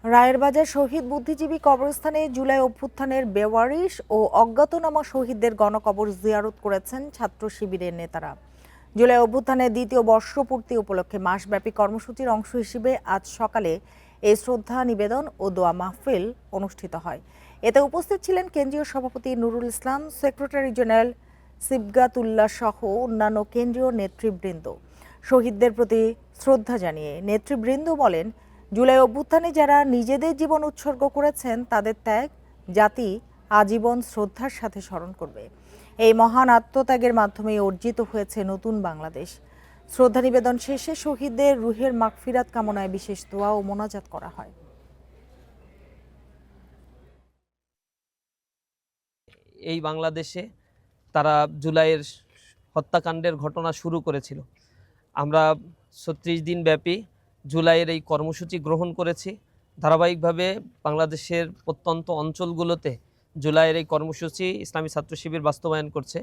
রায়েরবাজার শহীদ বুদ্ধিজীবী কবরস্থানে জুলাই অভ্যুত্থানের বেওয়ারিশ ও অজ্ঞাতনামা শহীদদের গণকবর জিয়ারত করেছেন ছাত্র শিবিরের নেতারা। জুলাই অভ্যুত্থানের দ্বিতীয় বর্ষপূর্তি উপলক্ষে মাসব্যাপী কর্মসূচির অংশ হিসেবে আজ সকালে এই শ্রদ্ধা নিবেদন ও দোয়া মাহফিল অনুষ্ঠিত হয়। এতে উপস্থিত ছিলেন কেন্দ্রীয় সভাপতি নুরুল ইসলাম, সেক্রেটারি জেনারেল সিবগাতুল্লাহ সহ অন্যান্য কেন্দ্রীয় নেতৃবৃন্দ। শহীদদের প্রতি শ্রদ্ধা জানিয়ে নেতৃবৃন্দ বলেন, জুলাই অভ্যুত্থানে যারা নিজেদের জীবন উৎসর্গ করেছেন তাদের ত্যাগ জাতি আজীবন শ্রদ্ধার সাথে স্মরণ করবে। এই মহান আত্মত্যাগের মাধ্যমে অর্জিত হয়েছে নতুন বাংলাদেশ। শ্রদ্ধা নিবেদন শেষে শহীদদের রুহের মাগফিরাত কামনায় বিশেষ দোয়া ও মোনাজাত করা হয়। এই বাংলাদেশে তারা জুলাইয়ের হত্যাকাণ্ডের ঘটনা শুরু করেছিল। আমরা ৩৬ দিন ব্যাপী জুলাইয়ের এই কর্মসূচি গ্রহণ করেছি। ধারাবাহিকভাবে বাংলাদেশের প্রত্যন্ত অঞ্চলগুলোতে জুলাইয়ের এই কর্মসূচি ইসলামী ছাত্র শিবির বাস্তবায়ন করছে।